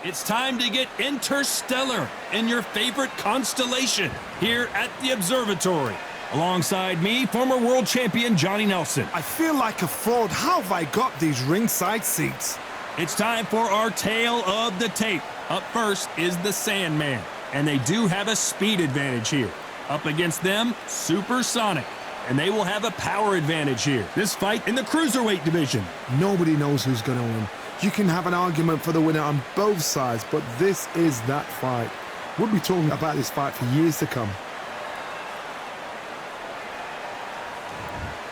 It's time to get interstellar in your favorite constellation here at the observatory. Alongside me, former world champion Johnny Nelson. I feel like a fraud. How have I got these ringside seats? It's time for our tale of the tape. Up first is the Sandman, and they do have a speed advantage here. Up against them, Supersonic, and they will have a power advantage here. This fight in the Cruiserweight division. Nobody knows who's going to win. You can have an argument for the winner on both sides, but this is that fight. We'll be talking about this fight for years to come.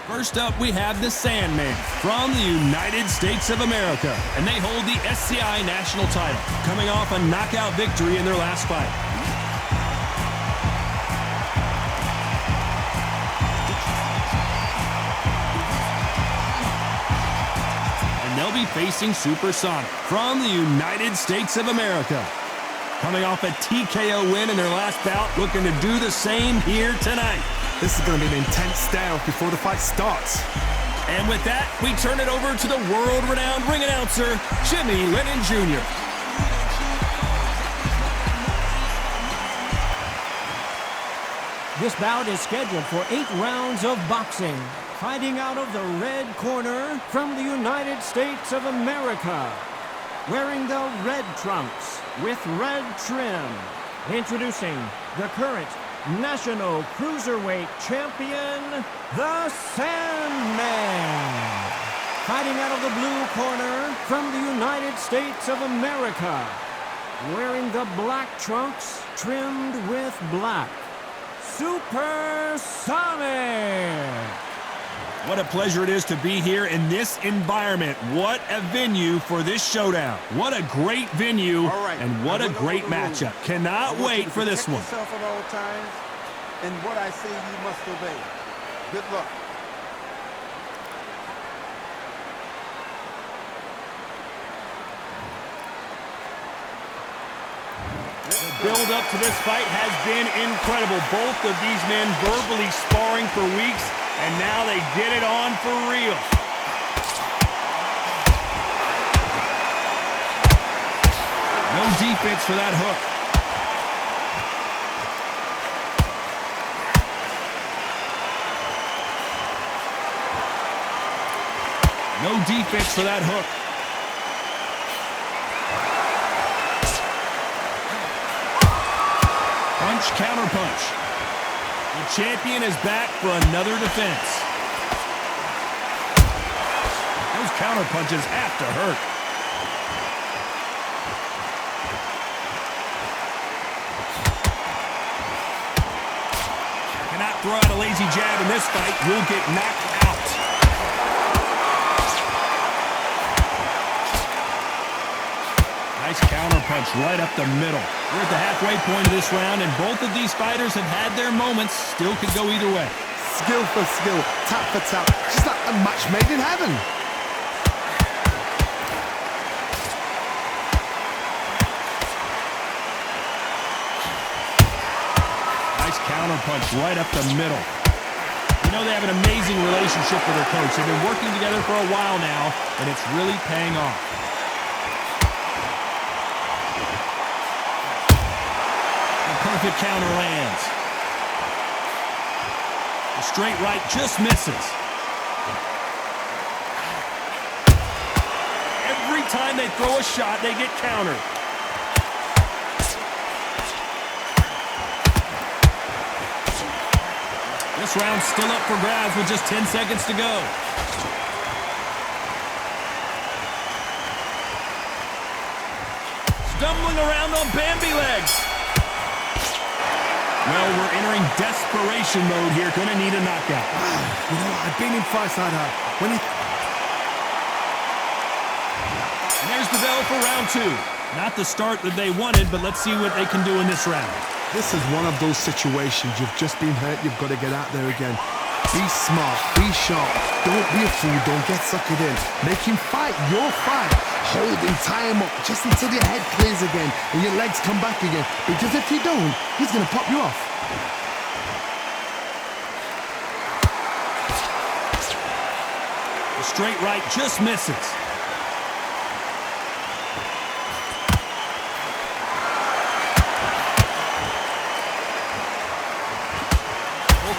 First up, we have the Sandman from the United States of America, and they hold the SCI national title, coming off a knockout victory in their last fight. And they'll be facing Supersonic from the United States of America, coming off a TKO win in their last bout, looking to do the same here tonight. This is going to be an intense stare-off before the fight starts. And with that, we turn it over to the world-renowned ring announcer, Jimmy Lennon Jr. This bout is scheduled for 8 rounds of boxing. Fighting out of the red corner from the United States of America. Wearing the red trunks with red trim. Introducing the current National Cruiserweight Champion, the Sandman. Fighting out of the blue corner from the United States of America. Wearing the black trunks trimmed with black. Supersonic. What a pleasure it is to be here in this environment. What a venue for this showdown. What a great venue, and what a great matchup. Cannot wait for this one. Yourself at all times, and what I say you must obey. Good luck. The build up to this fight has been incredible. Both of these men verbally sparring for weeks, and now they get it on for real. No defense for that hook. No defense for that hook. Punch, counter punch. The champion is back for another defense. Those counter punches have to hurt. Cannot throw out a lazy jab in this fight. You'll get knocked out. Nice counter punch right up the middle. We're at the halfway point of this round, and both of these fighters have had their moments. Still could go either way. Skill for skill, tap for tap. Just like a match made in heaven. Nice counter punch right up the middle. You know they have an amazing relationship with their coach. They've been working together for a while now, and it's really paying off. Perfect counter lands. The straight right just misses. Every time they throw a shot, they get countered. This round's still up for grabs with just 10 seconds to go. Stumbling around on Bambi legs. Well, we're entering desperation mode here. Gonna need a knockout. You know, I've been in fights like that. And there's the bell for round 2. Not the start that they wanted, but let's see what they can do in this round. This is one of those situations. You've just been hurt. You've got to get out there again. Be smart. Be sharp. Don't be a fool. Don't get suckered in. Make him fight your fight. Hold him, tie him up just until your head clears again and your legs come back again. Because if you don't, he's going to pop you off. The straight right just misses.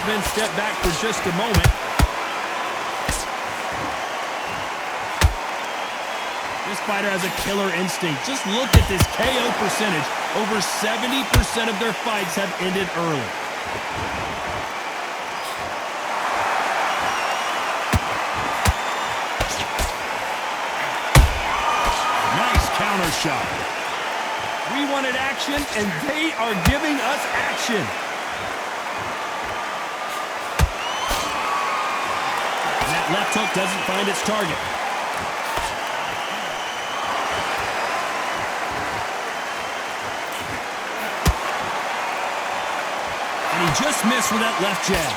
sportsmen step back for just a moment. This fighter has a killer instinct. Just look at this KO percentage. Over 70% of their fights have ended early. Nice counter shot. We wanted action, and they are giving us action. And that left hook doesn't find its target. And he just missed with that left jab.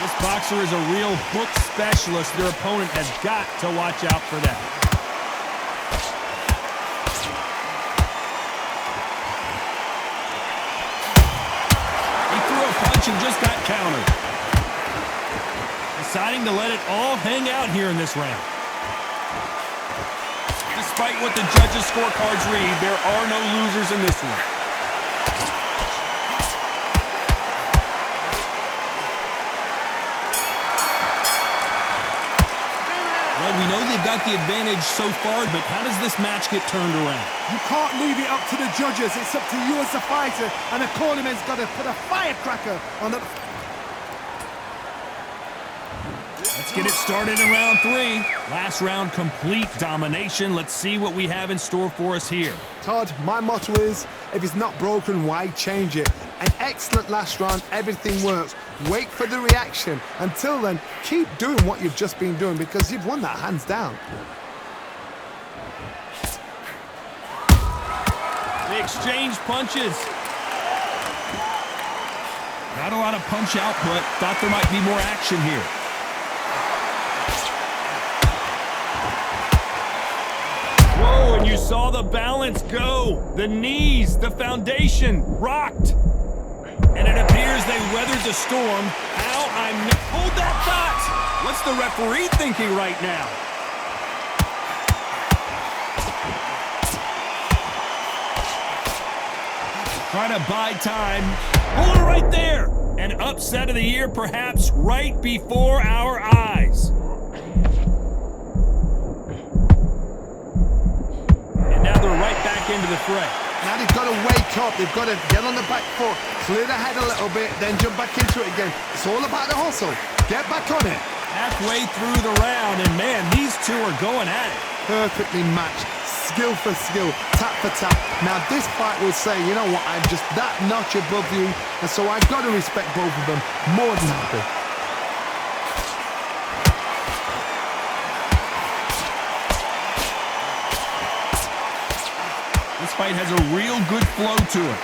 This boxer is a real hook specialist. Their opponent has got to watch out for that. He threw a punch and just got countered. Deciding to let it all hang out here in this round. Despite what the judges' scorecards read, there are no losers in this one. Well, we know they've got the advantage so far, but how does this match get turned around? You can't leave it up to the judges. It's up to you as a fighter, and the cornerman's got to put a firecracker on the... Let's get it started in round 3. Last round, complete domination. Let's see what we have in store for us here. Todd, my motto is, if it's not broken, why change it? An excellent last round, everything works. Wait for the reaction. Until then, keep doing what you've just been doing because you've won that hands down. They exchange punches. Not a lot of punch output. Thought there might be more action here. Whoa, and you saw the balance go. The knees, the foundation, rocked. And it appears they weathered the storm. Hold that thought! What's the referee thinking right now? Trying to buy time. Hold it right there! An upset of the year, perhaps, right before our eyes. And now they're right back into the fray. Now they've got to wake up, they've got to get on the back foot, clear the head a little bit, then jump back into it again. It's all about the hustle. Get back on it. Halfway through the round, and man, these two are going at it. Perfectly matched, skill for skill, tap for tap. Now this fight will say, you know what, I'm just that notch above you, and so I've got to respect both of them more than happy. This fight has a real good flow to it.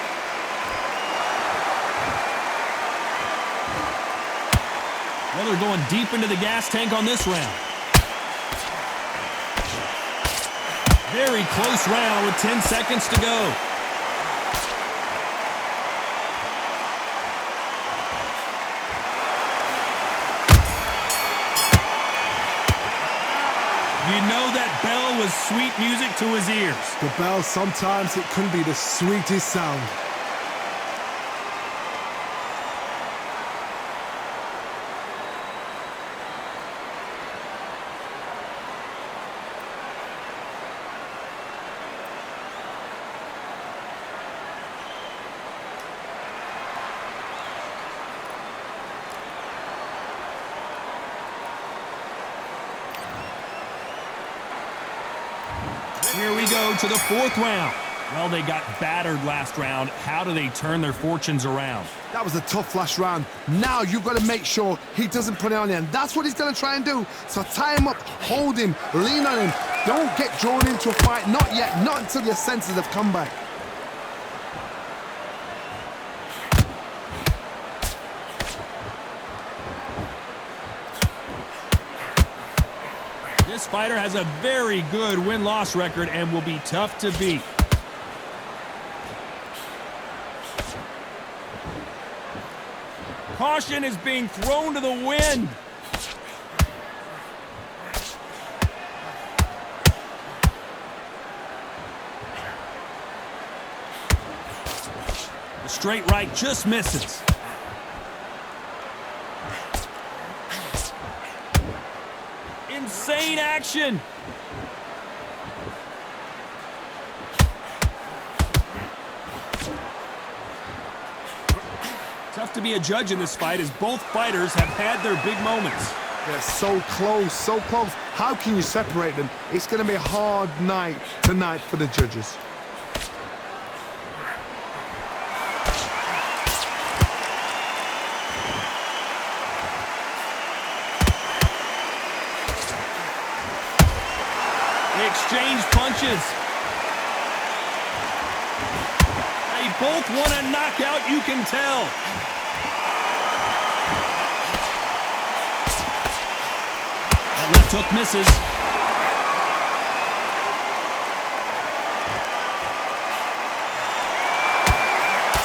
Well, they're going deep into the gas tank on this round. Very close round with 10 seconds to go. You know that bell was sweet music to his ears. The bell, sometimes it can be the sweetest sound. Here we go to the 4th round. Well, they got battered last round. How do they turn their fortunes around? That was a tough last round. Now you've got to make sure he doesn't put it on him. That's what he's going to try and do. So tie him up, hold him, lean on him. Don't get drawn into a fight. Not yet. Not until your senses have come back. This fighter has a very good win-loss record and will be tough to beat. Caution is being thrown to the wind. straight right just misses. Insane action. Tough to be a judge in this fight as both fighters have had their big moments. They're so close, so close. How can you separate them? It's going to be a hard night tonight for the judges. They exchange punches. They both want a knockout, you can tell. That left hook misses.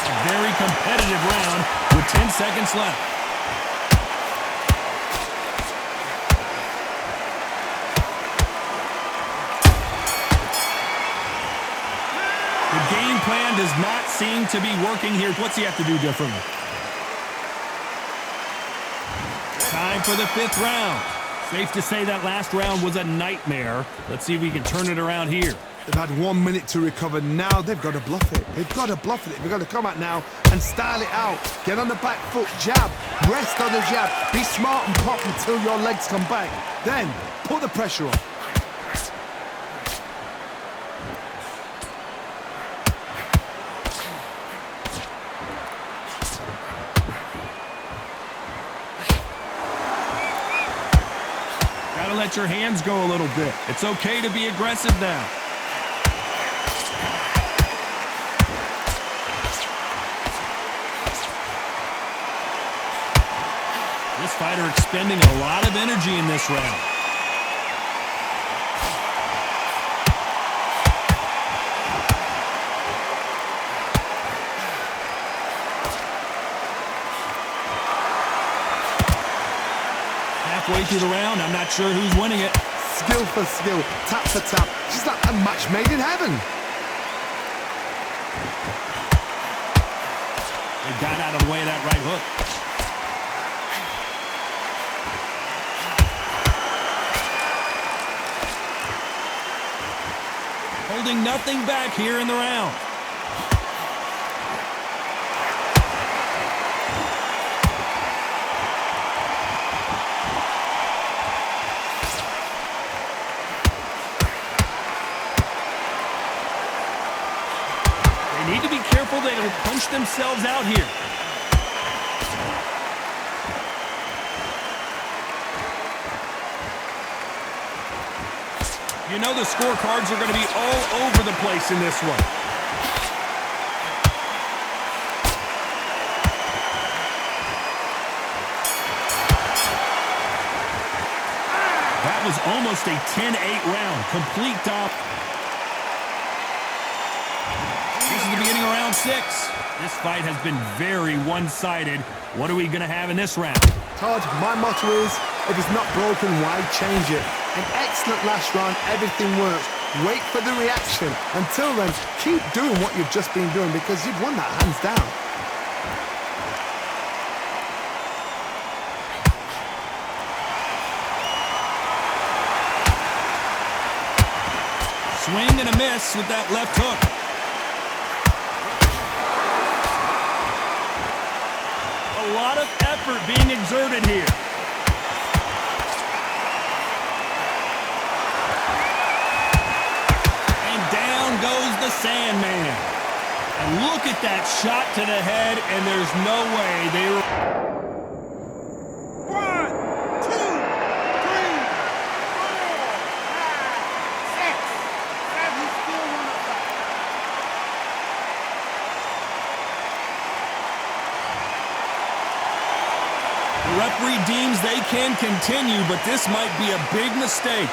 A very competitive round with 10 seconds left. The game plan does not seem to be working here. What's he have to do differently? Time for the 5th round. Safe to say that last round was a nightmare. Let's see if we can turn it around here. They've had 1 minute to recover. Now they've got to bluff it. They've got to bluff it. They've got to come out now and style it out. Get on the back foot, jab, rest on the jab. Be smart and pop until your legs come back. Then put the pressure on. Gotta let your hands go a little bit. It's okay to be aggressive now. This fighter expending a lot of energy in this round. Halfway through the round, I'm not sure who's winning it. Skill for skill, tap for tap. Just like a match made in heaven. They got out of the way of that right hook. Holding nothing back here in the round. They need to be careful they don't punch themselves out here. You know the scorecards are going to be all over the place in this one. That was almost a 10-8 round. Complete top. This is the beginning of round 6. This fight has been very one-sided. What are we going to have in this round? Todd, my motto is, if it's not broken, why change it? An excellent last round, everything works. Wait for the reaction. Until then, keep doing what you've just been doing because you've won that hands down. Swing and a miss with that left hook. A lot of effort being exerted here. And down goes the Sandman. And look at that shot to the head, and there's no way they were... 1, 2, 3, 4, 5, 6, 7. He's still one of them. The referee deems they can continue, but this might be a big mistake.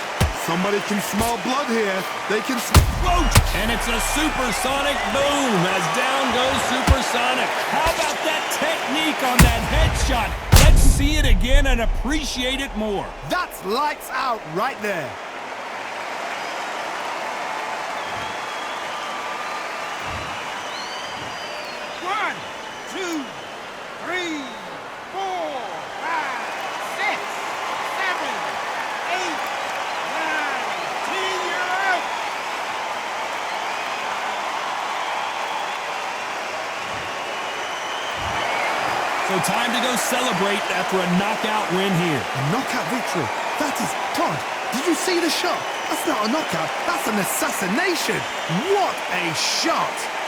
Somebody can smell blood here. They can Whoa! And it's a supersonic boom as down goes Supersonic. How about that technique on that headshot? Let's see it again and appreciate it more. That's lights out right there. One. So time to go celebrate after a knockout win here. A knockout victory. That is, God, did you see the shot? That's not a knockout, that's an assassination. What a shot.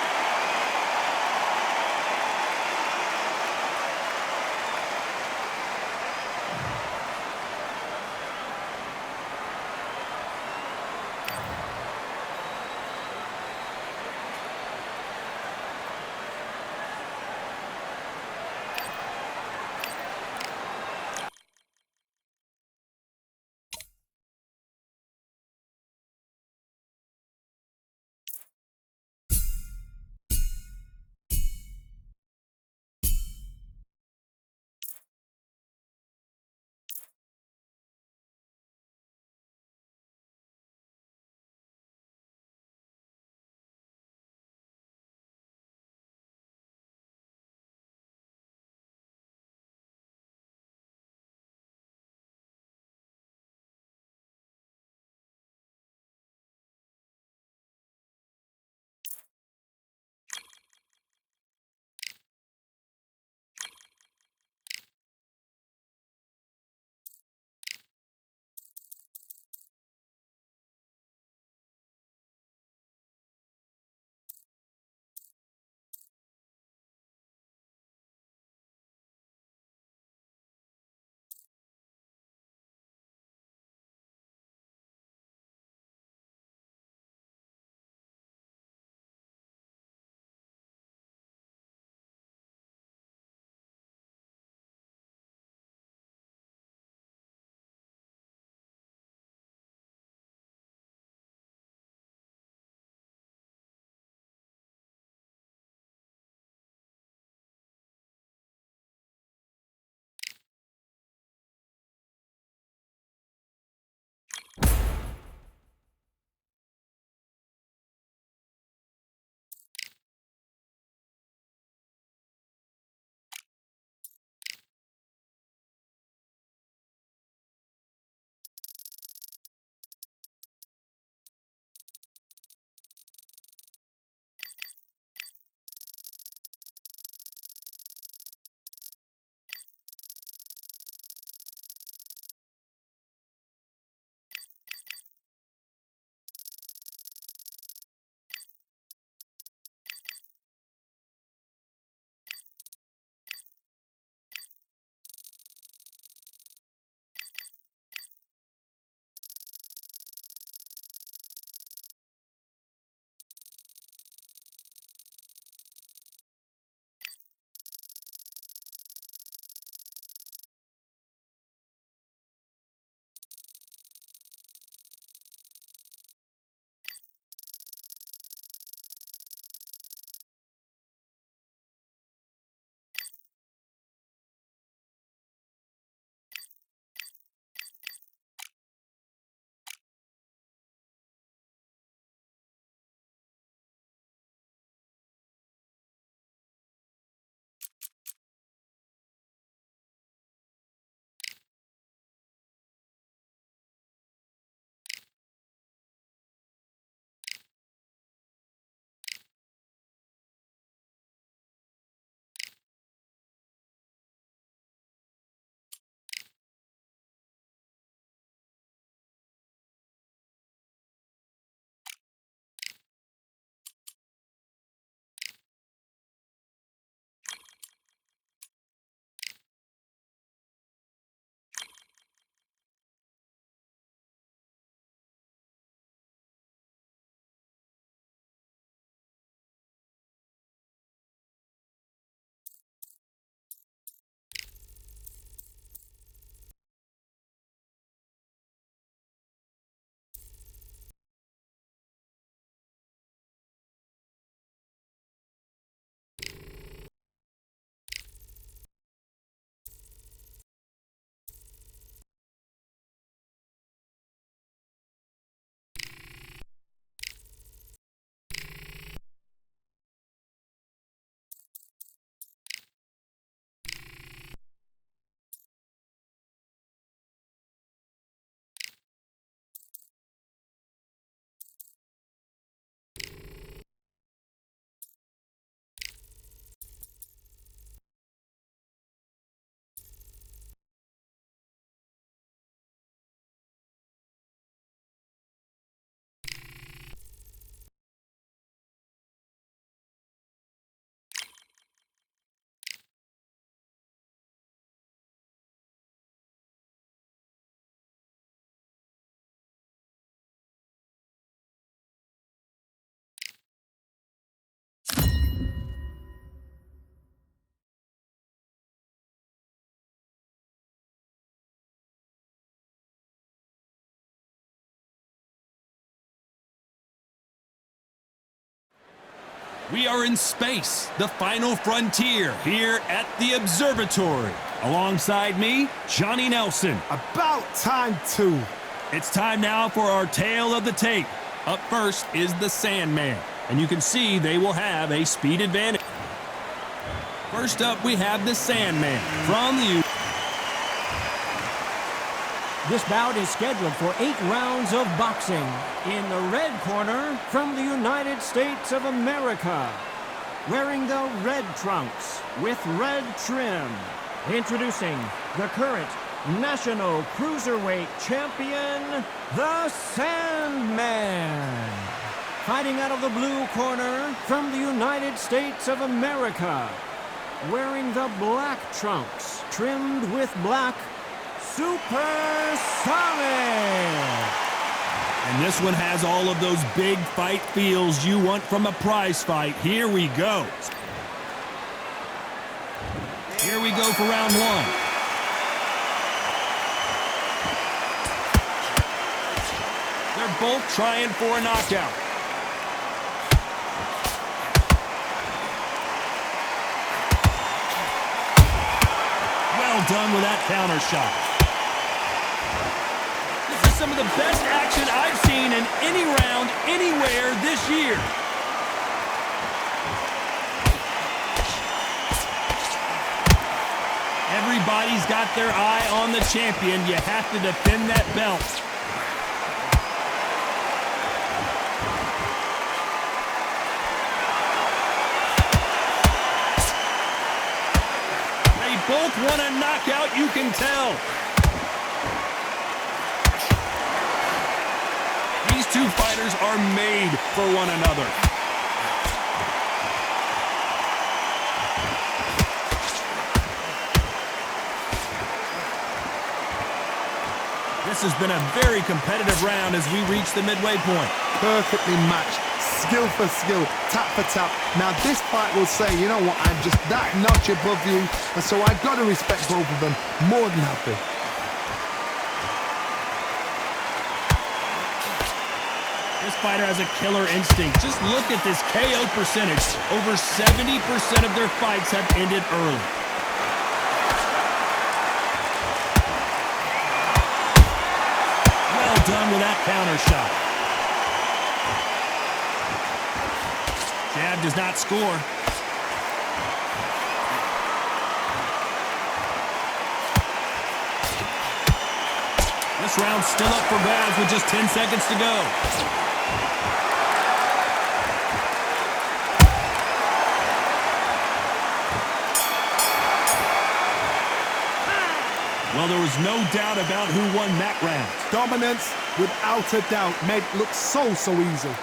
We are in space, the final frontier, here at the observatory. Alongside me, Johnny Nelson. About time too. It's time now for our tale of the tape. Up first is the Sandman, and you can see they will have a speed advantage. First up, we have the Sandman from the... This bout is scheduled for 8 rounds of boxing. In the red corner, from the United States of America, wearing the red trunks with red trim, introducing the current National Cruiserweight Champion, the Sandman. Fighting out of the blue corner, from the United States of America, wearing the black trunks, trimmed with black, Supersonic! And this one has all of those big fight feels you want from a prize fight. Here we go. Here we go for round one. They're both trying for a knockout. Well done with that counter shot. This is some of the best action I've seen in any round, anywhere this year. Everybody's got their eye on the champion. You have to defend that belt. They both want a knockout, you can tell. These two fighters are made for one another. This has been a very competitive round as we reach the midway point. Perfectly matched, skill for skill, tap for tap. Now this fight will say, you know what, I'm just that notch above you, and so I've got to respect both of them. More than happy. This fighter has a killer instinct. Just look at this KO percentage. Over 70% of their fights have ended early. Well done with that counter shot. Jab does not score. This round's still up for grabs with just 10 seconds to go. Well, there was no doubt about who won that round. Dominance, without a doubt, made it look so easy.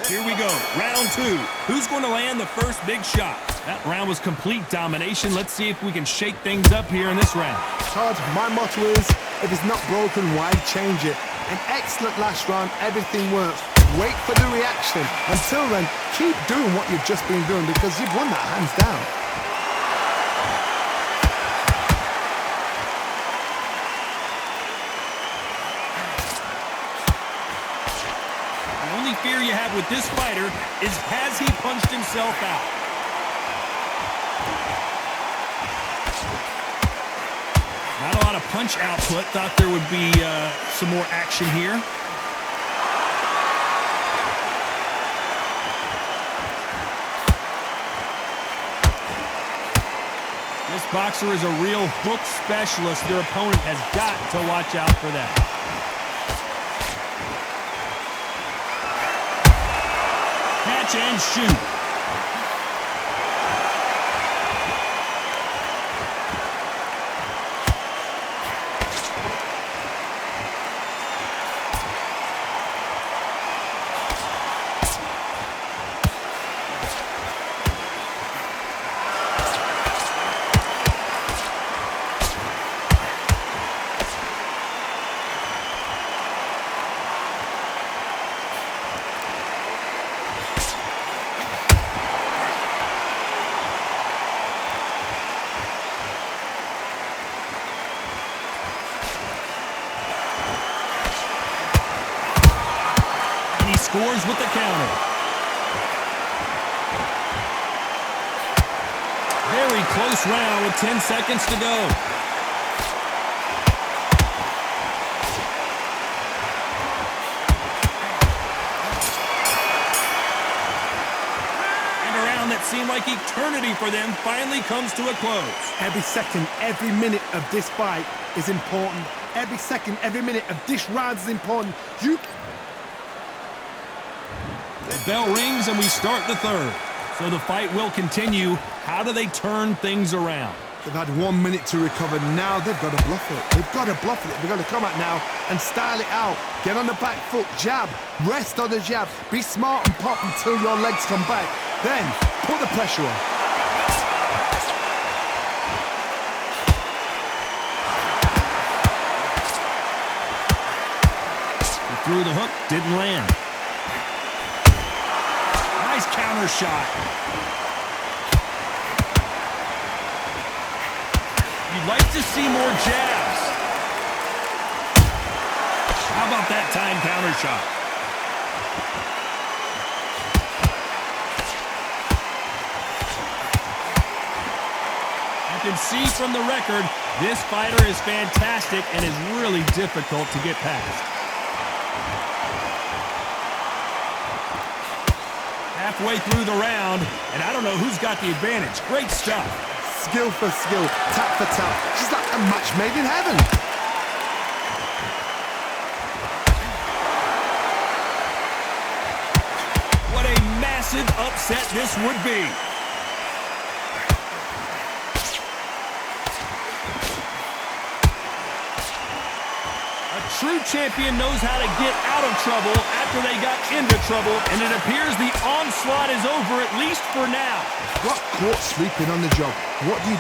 Here we go, round two. Who's going to land the first big shot? That round was complete domination. Let's see if we can shake things up here in this round. Todd, my motto is, if it's not broken, why change it? An excellent last round, everything works. Wait for the reaction. Until then, keep doing what you've just been doing because you've won that hands down. The only fear you have with this fighter is, has he punched himself out? Not a lot of punch output. Thought there would be some more action here. This boxer is a real hook specialist. Their opponent has got to watch out for that. Catch and shoot. And he scores with the counter. Very close round with 10 seconds to go. And a round that seemed like eternity for them finally comes to a close. Every second, every minute of this fight is important. Every second, every minute of this round is important. The bell rings and we start the third. So the fight will continue. How do they turn things around? They've had 1 minute to recover. Now they've got to bluff it. They've got to bluff it. They've got to come out now and style it out. Get on the back foot, jab, rest on the jab. Be smart and pop until your legs come back. Then put the pressure on. He threw the hook, didn't land. Nice counter shot. You'd like to see more jabs. How about that time counter shot? You can see from the record, this fighter is fantastic and is really difficult to get past. Halfway through the round, and I don't know who's got the advantage. Great stuff. Skill for skill, tap for tap. She's like a match made in heaven. What a massive upset this would be. A true champion knows how to get out of trouble after they got into trouble, and it appears the onslaught is over, at least for now. Got caught sleeping on the job. What do?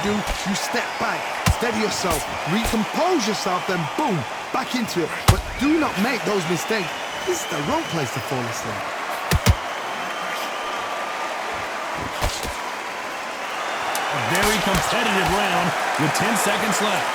You step back, steady yourself, recompose yourself, then boom, back into it. But do not make those mistakes. This is the wrong place to fall asleep. A very competitive round with 10 seconds left.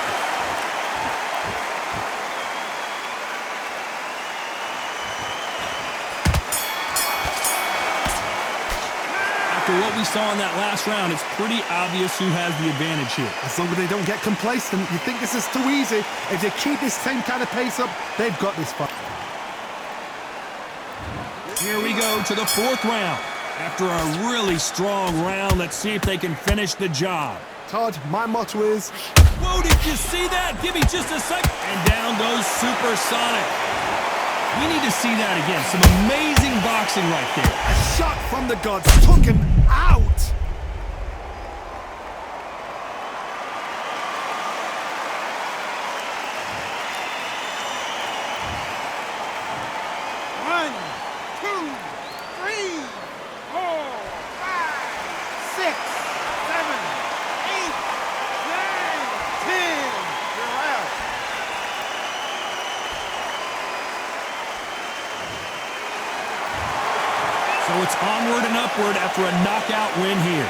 After what we saw in that last round, it's pretty obvious who has the advantage here. As long as they don't get complacent, you think this is too easy. If they keep this same kind of pace up, they've got this fight. Here we go to the fourth round. After a really strong round, let's see if they can finish the job. Todd, my motto is... Whoa, did you see that? Give me just a second. And down goes Supersonic. We need to see that again. Some amazing boxing right there. A shot from the gods took him out. One, two, three, 4, 5, 6, 7, 8, 9, 10. You're out. So it's onward and upward after a knockout win here.